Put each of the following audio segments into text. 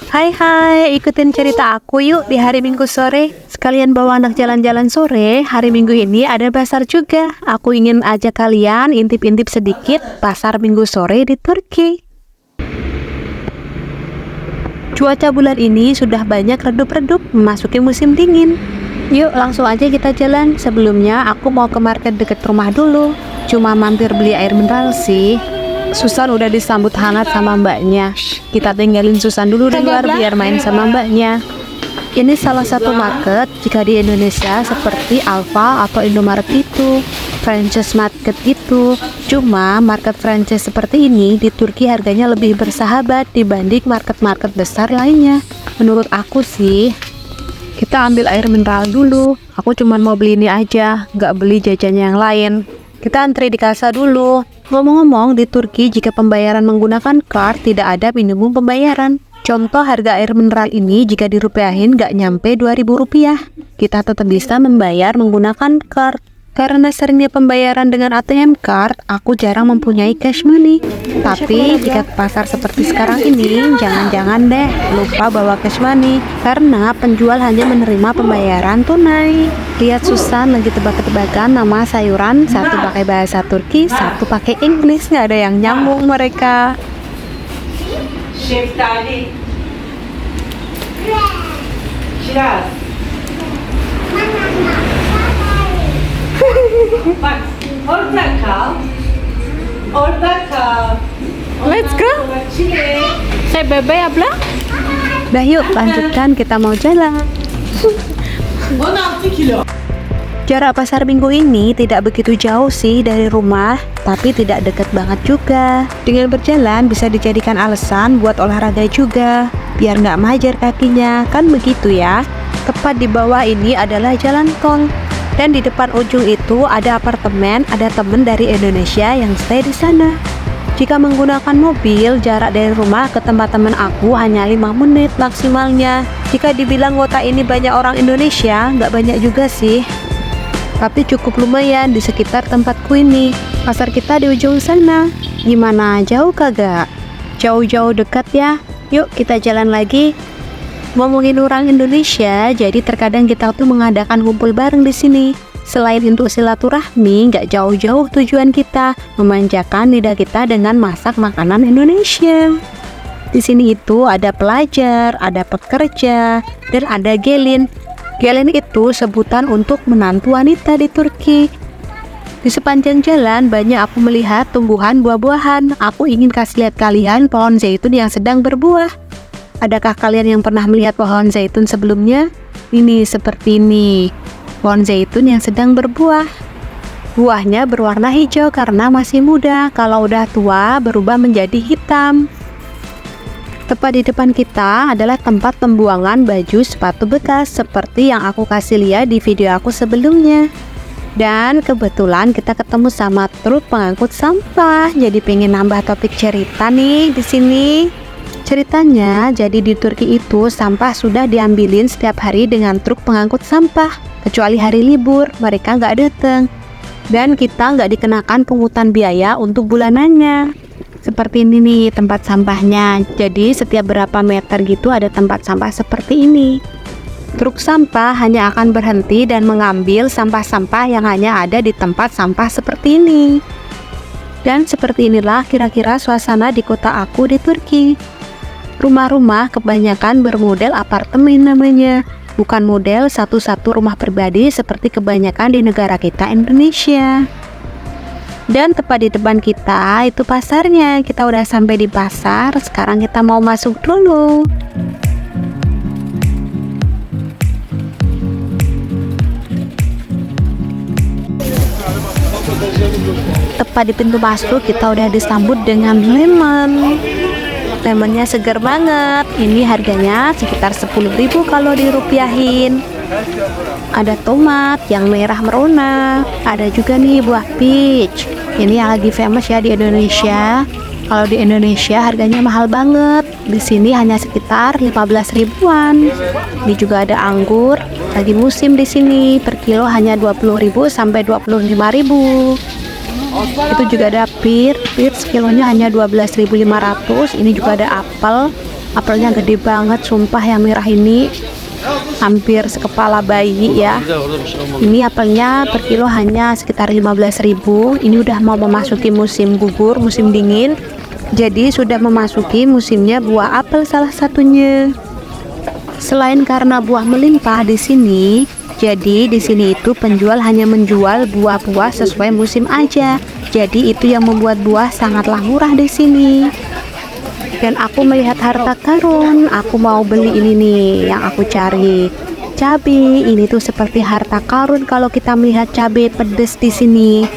Hai, ikutin cerita aku yuk di hari Minggu sore. Sekalian bawa anak jalan-jalan sore. Hari Minggu ini ada pasar juga. Aku ingin ajak kalian intip-intip sedikit pasar Minggu sore di Turki. Cuaca bulan ini sudah banyak redup-redup memasuki musim dingin. Yuk langsung aja kita jalan. Sebelumnya aku mau ke market deket rumah dulu. Cuma mampir beli air mineral sih. Susan udah disambut hangat sama mbaknya. Kita tinggalin Susan dulu di luar biar main sama mbaknya. Ini salah satu market jika di Indonesia seperti Alfa atau Indomaret itu, franchise market gitu. Cuma market franchise seperti ini di Turki harganya lebih bersahabat dibanding market-market besar lainnya. Menurut aku sih. Kita ambil air mineral dulu. Aku cuma mau beli ini aja, nggak beli jajannya yang lain. Kita antri di kasa dulu. Ngomong-ngomong, di Turki jika pembayaran menggunakan card tidak ada minimum pembayaran. Contoh harga air mineral ini jika dirupiahin nggak nyampe 2.000 rupiah. Kita tetap bisa membayar menggunakan card. Karena seringnya pembayaran dengan ATM card, aku jarang mempunyai cash money. Tapi jika ke pasar seperti sekarang ini, jangan-jangan deh lupa bawa cash money. Karena penjual hanya menerima pembayaran tunai. Lihat Susan lagi tebak-tebakan nama sayuran, satu pakai bahasa Turki, satu pakai Inggris, nggak ada yang nyambung mereka. Şeftali. Kiraz. Bak, orada kal. Orada kal. Let's go. Çilek. Bebe abla. Dah yuk lanjutkan, kita mau jalan. 16 kilo. Jarak pasar Minggu ini tidak begitu jauh sih dari rumah, tapi tidak dekat banget juga. Dengan berjalan bisa dijadikan alasan buat olahraga juga, biar nggak majer kakinya, kan begitu ya. Tepat di bawah ini adalah jalan tol, dan di depan ujung itu ada apartemen, ada temen dari Indonesia yang stay di sana. Jika menggunakan mobil, jarak dari rumah ke tempat teman aku hanya 5 menit maksimalnya. Jika dibilang kota ini banyak orang Indonesia, nggak banyak juga sih. Tapi cukup lumayan di sekitar tempatku ini. Pasar kita di ujung sana. Gimana, jauh kagak? Jauh-jauh dekat ya. Yuk kita jalan lagi. Ngomongin orang Indonesia, jadi terkadang kita tuh mengadakan kumpul bareng di sini. Selain untuk silaturahmi, nggak jauh-jauh tujuan kita memanjakan lidah kita dengan masak makanan Indonesia. Di sini itu ada pelajar, ada pekerja, dan ada gelin. Gelin itu sebutan untuk menantu wanita di Turki. Di sepanjang jalan banyak aku melihat tumbuhan buah-buahan. Aku ingin kasih lihat kalian pohon zaitun yang sedang berbuah. Adakah kalian yang pernah melihat pohon zaitun sebelumnya? Ini seperti ini. Pohon zaitun yang sedang berbuah. Buahnya berwarna hijau karena masih muda. Kalau udah tua berubah menjadi hitam. Tepat di depan kita adalah tempat pembuangan baju sepatu bekas seperti yang aku kasih lihat di video aku sebelumnya. Dan kebetulan kita ketemu sama truk pengangkut sampah. Jadi pengen nambah topik cerita nih di sini. Ceritanya, jadi di Turki itu sampah sudah diambilin setiap hari dengan truk pengangkut sampah. Kecuali hari libur, mereka nggak datang. Dan kita nggak dikenakan pungutan biaya untuk bulanannya. Seperti ini nih tempat sampahnya. Jadi setiap berapa meter gitu ada tempat sampah seperti ini. Truk sampah hanya akan berhenti dan mengambil sampah-sampah yang hanya ada di tempat sampah seperti ini. Dan seperti inilah kira-kira suasana di kota aku di Turki. Rumah-rumah kebanyakan bermodel apartemen namanya. Bukan model satu-satu rumah pribadi seperti kebanyakan di negara kita Indonesia. Dan tepat di depan kita itu pasarnya. Kita udah sampai di pasar. Sekarang kita mau masuk dulu. Tepat di pintu masuk kita udah disambut dengan lemon. Lemonnya segar banget. Ini harganya sekitar 10.000 kalau dirupiahin. Ada tomat yang merah merona. Ada juga nih buah peach. Ini yang lagi famous ya di Indonesia. Kalau di Indonesia harganya mahal banget. Di sini hanya sekitar 15 ribuan. Ini juga ada anggur. Lagi musim di sini. Per kilo hanya 20.000 sampai 25.000. Itu juga ada pir sekilonya hanya 12.500. Ini juga ada apelnya gede banget, sumpah yang merah ini hampir sekepala bayi ya. Ini apelnya per kilo hanya sekitar 15.000. Ini udah mau memasuki musim gugur, musim dingin. Jadi sudah memasuki musimnya buah apel salah satunya. Selain karena buah melimpah di sini, jadi di sini itu penjual hanya menjual buah-buah sesuai musim aja. Jadi itu yang membuat buah sangatlah murah di sini. Dan aku melihat harta karun, aku mau beli ini nih yang aku cari. Cabai ini tuh seperti harta karun kalau kita melihat cabai pedas di sini.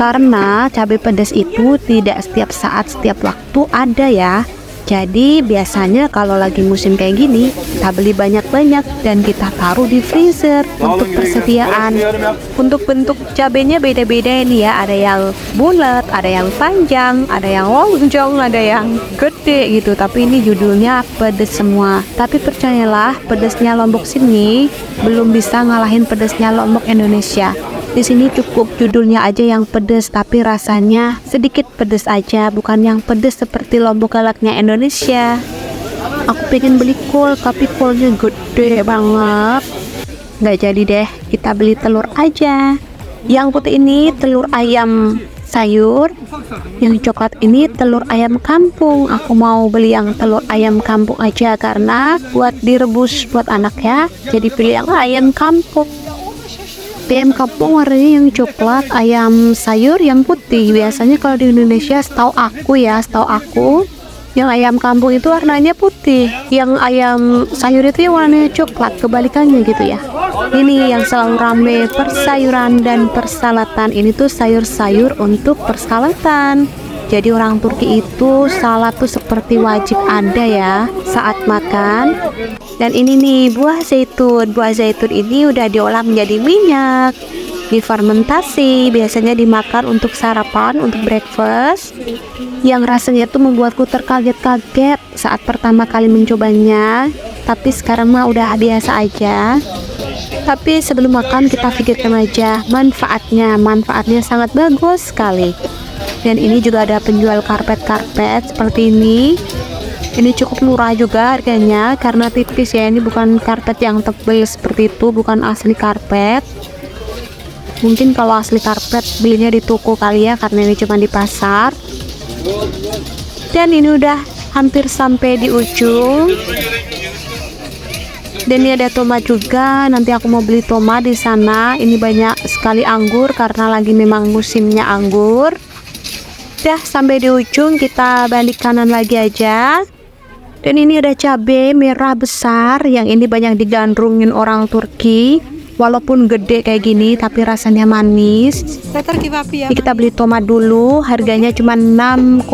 Karena cabai pedas itu tidak setiap saat, setiap waktu ada ya. Jadi biasanya kalau lagi musim kayak gini, kita beli banyak-banyak dan kita taruh di freezer untuk persediaan. Untuk bentuk cabenya beda-beda ini ya, ada yang bulat, ada yang panjang, ada yang lonjong, ada yang gede gitu. Tapi ini judulnya pedas semua. Tapi percayalah, pedasnya Lombok sini belum bisa ngalahin pedasnya Lombok Indonesia. Di sini cukup judulnya aja yang pedas, tapi rasanya sedikit pedas aja, bukan yang pedas seperti Lombok galaknya Indonesia. Aku pengen beli kol, tapi kolnya gede banget. Nggak jadi deh, kita beli telur aja. Yang putih ini telur ayam sayur, yang coklat ini telur ayam kampung. Aku mau beli yang telur ayam kampung aja karena buat direbus buat anak ya. Jadi pilih yang ayam kampung. Ayam kampung warnanya yang coklat, ayam sayur yang putih. Biasanya kalau di Indonesia setahu aku yang ayam kampung itu warnanya putih, yang ayam sayur itu yang warnanya coklat, kebalikannya gitu ya. Ini yang selalu rame persayuran dan persalatan. Ini tuh sayur-sayur untuk persalatan. Jadi orang Turki itu salad tuh seperti wajib ada ya saat makan. Dan ini nih buah zaitun. Buah zaitun ini udah diolah menjadi minyak, difermentasi, biasanya dimakan untuk sarapan, untuk breakfast. Yang rasanya tuh membuatku terkaget-kaget saat pertama kali mencobanya. Tapi sekarang mah udah biasa aja. Tapi sebelum makan kita pikirkan aja manfaatnya sangat bagus sekali. Dan ini juga ada penjual karpet seperti ini. Ini cukup murah juga harganya karena tipis ya. Ini bukan karpet yang tebal seperti itu, bukan asli karpet. Mungkin kalau asli karpet belinya di toko kali ya, karena ini cuma di pasar. Dan ini udah hampir sampai di ujung. Dan ini ada tomat juga. Nanti aku mau beli tomat di sana. Ini banyak sekali anggur karena lagi memang musimnya anggur. Udah sampai di ujung, kita balik kanan lagi aja. Dan ini ada cabai merah besar, yang ini banyak digandrungin orang Turki. Walaupun gede kayak gini tapi rasanya manis. Ini kita beli tomat dulu, harganya cuma 6,50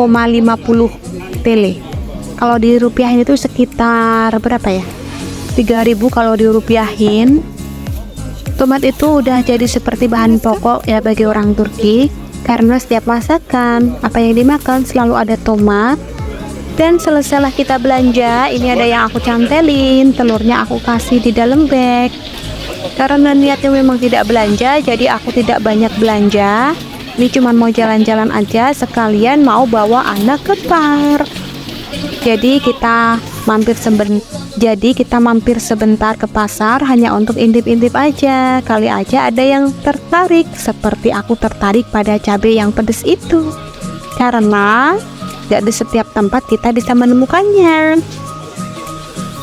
TL. Kalau dirupiahin itu sekitar berapa ya? 3.000 kalau dirupiahin. Tomat itu udah jadi seperti bahan pokok ya bagi orang Turki. Karena setiap masakan, apa yang dimakan selalu ada tomat. Dan selesailah kita belanja, ini ada yang aku cantelin, telurnya aku kasih di dalam bag. Karena niatnya memang tidak belanja, jadi aku tidak banyak belanja. Ini cuma mau jalan-jalan aja, sekalian mau bawa anak ke park. Jadi kita mampir sebentar ke pasar hanya untuk intip-intip aja. Kali aja ada yang tertarik, seperti aku tertarik pada cabai yang pedas itu. Karena tidak di setiap tempat kita bisa menemukannya.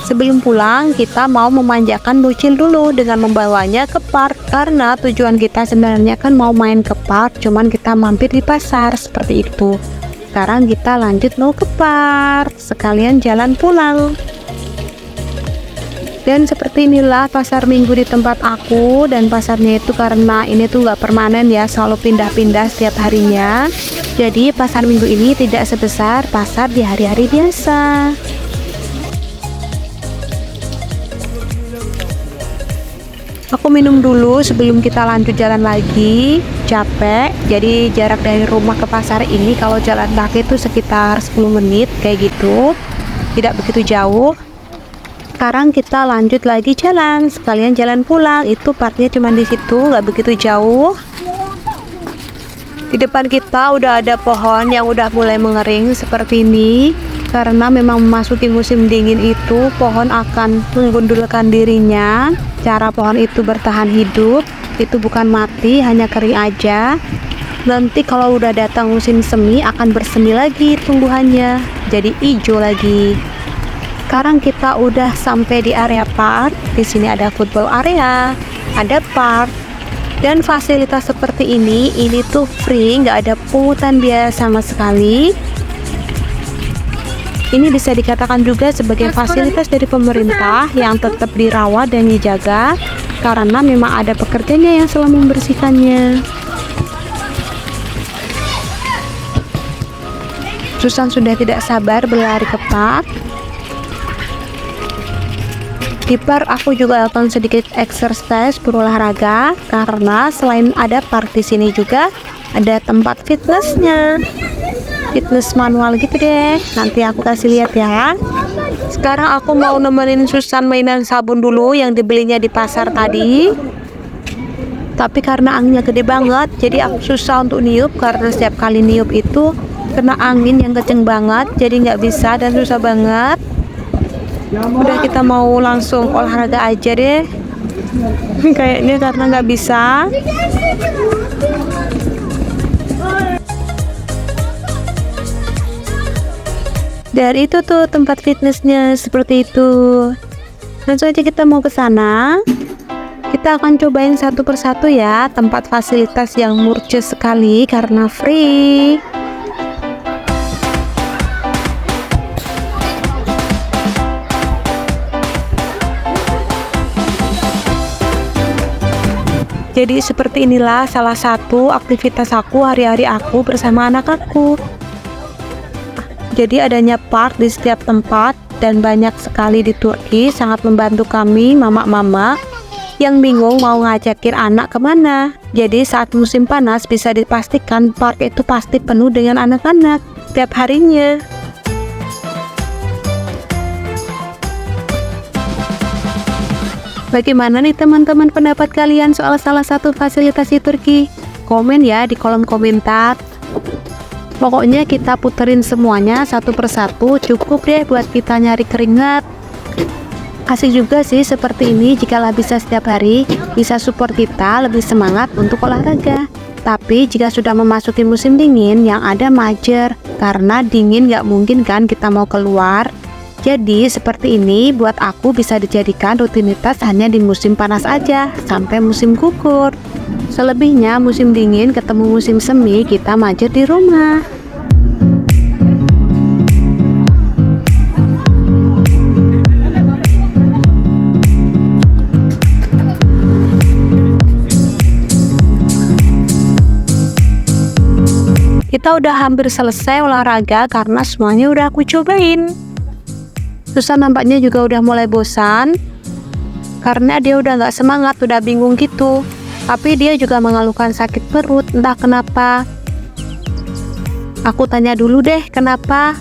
Sebelum pulang, kita mau memanjakan Lucil dulu dengan membawanya ke park. Karena tujuan kita sebenarnya kan mau main ke park, cuman kita mampir di pasar, seperti itu. Sekarang kita lanjut mau ke park, sekalian jalan pulang. Dan seperti inilah pasar minggu di tempat aku. Dan pasarnya itu karena ini tuh gak permanen ya, selalu pindah-pindah setiap harinya. Jadi pasar minggu ini tidak sebesar pasar di hari-hari biasa. Aku minum dulu sebelum kita lanjut jalan lagi. Capek, jadi jarak dari rumah ke pasar ini kalau jalan kaki itu sekitar 10 menit kayak gitu, tidak begitu jauh. Sekarang kita lanjut lagi jalan, sekalian jalan pulang. Itu partnya cuma di situ, nggak begitu jauh. Di depan kita udah ada pohon yang udah mulai mengering seperti ini. Karena memang memasuki musim dingin itu pohon akan menggundulkan dirinya. Cara pohon itu bertahan hidup itu bukan mati, hanya kering aja. Nanti kalau udah datang musim semi akan bersemi lagi tumbuhannya, jadi hijau lagi. Sekarang kita udah sampai di area park. Di sini ada football area, ada park. Dan fasilitas seperti ini tuh free, nggak ada pungutan biaya sama sekali. Ini bisa dikatakan juga sebagai fasilitas dari pemerintah yang tetap dirawat dan dijaga karena memang ada pekerjanya yang selalu membersihkannya. Susan sudah tidak sabar berlari ke park. Di park aku juga akan sedikit exercise berolahraga karena selain ada park di sini juga ada tempat fitnessnya, fitness manual gitu deh. Nanti aku kasih lihat ya. Sekarang aku mau nemenin Susan mainan sabun dulu yang dibelinya di pasar tadi. Tapi karena anginnya gede banget, jadi aku susah untuk niup karena setiap kali niup itu kena angin yang kenceng banget, jadi nggak bisa dan susah banget. Udah kita mau langsung olahraga aja deh. Kayaknya karena nggak bisa. Dari itu tuh tempat fitnessnya seperti itu. Langsung aja kita mau ke sana. Kita akan cobain satu persatu ya tempat fasilitas yang murce sekali karena free. Jadi seperti inilah salah satu aktivitas aku hari-hari aku bersama anak aku. Jadi adanya park di setiap tempat dan banyak sekali di Turki sangat membantu kami mama-mama yang bingung mau ngajakin anak kemana. Jadi saat musim panas bisa dipastikan park itu pasti penuh dengan anak-anak setiap harinya. Bagaimana nih teman-teman pendapat kalian soal salah satu fasilitas di Turki? Komen ya di kolom komentar. Pokoknya kita puterin semuanya satu persatu, cukup deh buat kita nyari keringat. Asik juga sih seperti ini, jikalau bisa setiap hari, bisa support kita lebih semangat untuk olahraga. Tapi jika sudah memasuki musim dingin yang ada majer, karena dingin nggak mungkin kan kita mau keluar. Jadi seperti ini buat aku bisa dijadikan rutinitas hanya di musim panas aja sampai musim gugur. Selebihnya musim dingin ketemu musim semi kita majer di rumah. Kita udah hampir selesai olahraga karena semuanya udah aku cobain. Susan nampaknya juga udah mulai bosan karena dia udah nggak semangat, udah bingung gitu. Tapi dia juga mengeluhkan sakit perut, entah kenapa. Aku tanya dulu deh kenapa.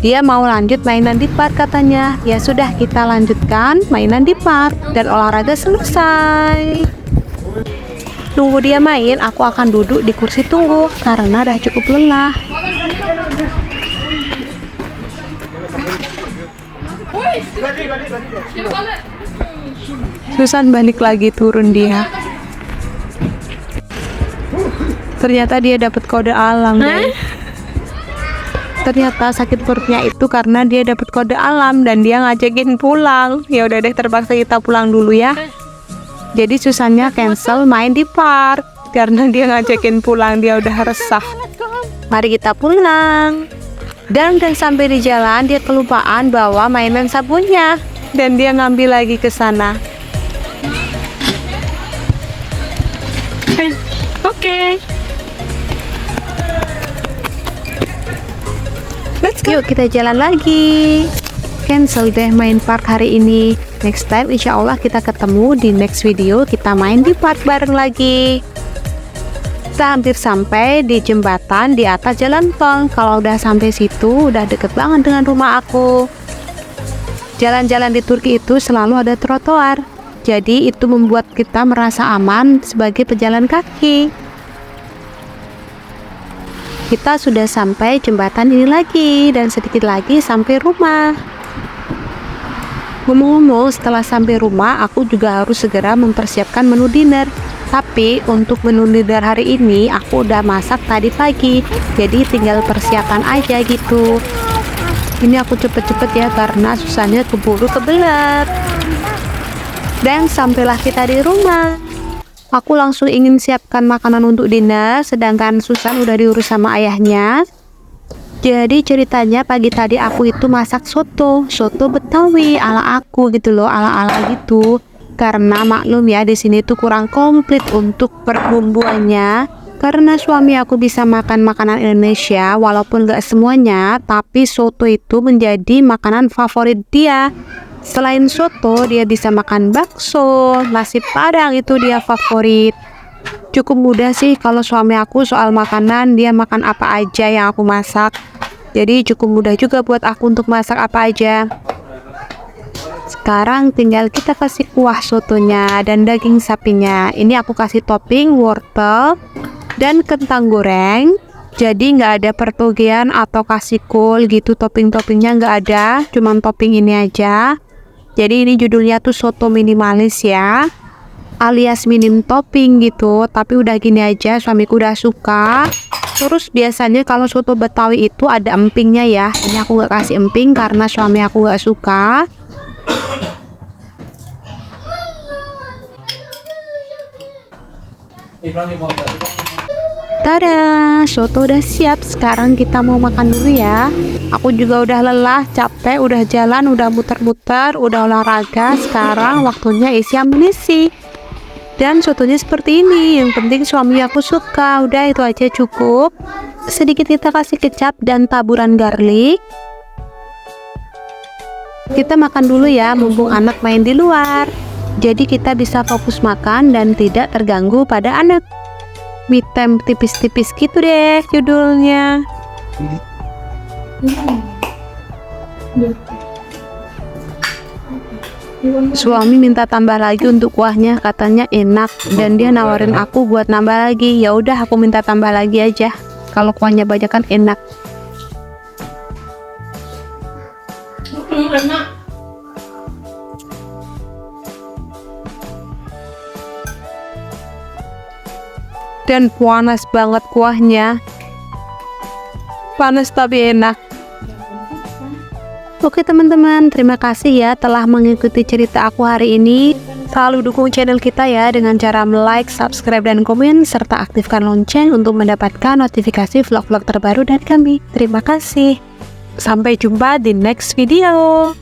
Dia mau lanjut mainan di park katanya. Ya sudah, kita lanjutkan mainan di park dan olahraga selesai. Nunggu dia main, aku akan duduk di kursi tunggu karena udah cukup lelah. Susan balik lagi turun dia. Ternyata dia dapat kode alam deh. Ternyata sakit perutnya itu karena dia dapat kode alam dan dia ngajakin pulang. Ya udah deh, terpaksa kita pulang dulu ya. Jadi Susannya cancel main di park karena dia ngajakin pulang, dia udah resah. Mari kita pulang. Dan sampai di jalan dia kelupaan bawa mainan sabunnya dan dia ngambil lagi ke sana. Oke. Let's go. Yuk kita jalan lagi. Cancel deh main park hari ini. Next time insya Allah kita ketemu di next video, kita main di park bareng lagi. Kita hampir sampai di jembatan di atas jalan tol. Kalau udah sampai situ udah deket banget dengan rumah aku. Jalan-jalan di Turki itu selalu ada trotoar, jadi itu membuat kita merasa aman sebagai pejalan kaki. Kita sudah sampai jembatan ini lagi dan sedikit lagi sampai rumah. Ngomong-ngomong, setelah sampai rumah, aku juga harus segera mempersiapkan menu dinner. Tapi untuk menu dinner hari ini, aku udah masak tadi pagi. Jadi tinggal persiapan aja gitu. Ini aku cepet-cepet ya, karena susahnya keburu kebelet. Dan sampailah kita di rumah. Aku langsung ingin siapkan makanan untuk dinner, sedangkan Susan udah diurus sama ayahnya. Jadi ceritanya pagi tadi aku itu masak soto Betawi ala aku gitu loh, ala-ala gitu. Karena maklum ya, di sini tuh kurang komplit untuk perbumbuannya. Karena suami aku bisa makan makanan Indonesia, walaupun gak semuanya, tapi soto itu menjadi makanan favorit dia. Selain soto, dia bisa makan bakso, nasi padang itu dia favorit. Cukup mudah sih kalau suami aku soal makanan, dia makan apa aja yang aku masak. Jadi cukup mudah juga buat aku untuk masak apa aja. Sekarang tinggal kita kasih kuah sotonya dan daging sapinya. Ini aku kasih topping wortel dan kentang goreng. Jadi nggak ada pertogean atau kasih kol gitu, topping-toppingnya nggak ada, cuman topping ini aja. Jadi ini judulnya tuh soto minimalis ya, alias minim topping gitu. Tapi udah gini aja, suamiku udah suka. Terus biasanya kalau soto Betawi itu ada empingnya ya. Ini aku nggak kasih emping karena suami aku nggak suka. Tada, soto udah siap. Sekarang kita mau makan dulu ya. Aku juga udah lelah, capek, udah jalan, udah muter-muter, udah olahraga. Sekarang waktunya isi amunisi. Dan sotonya seperti ini. Yang penting suami aku suka. Udah itu aja cukup. Sedikit kita kasih kecap dan taburan garlic. Kita makan dulu ya, mumpung anak main di luar. Jadi kita bisa fokus makan dan tidak terganggu pada anak. Me time tipis-tipis gitu deh judulnya. Suami minta tambah lagi untuk kuahnya, katanya enak dan dia nawarin aku buat nambah lagi. Ya udah aku minta tambah lagi aja. Kalau kuahnya banyak kan enak. Enak. Dan panas banget kuahnya. Panas tapi enak. Oke teman-teman, terima kasih ya telah mengikuti cerita aku hari ini. Selalu dukung channel kita ya dengan cara like, subscribe, dan komen, serta aktifkan lonceng untuk mendapatkan notifikasi vlog-vlog terbaru dari kami. Terima kasih. Sampai jumpa di next video.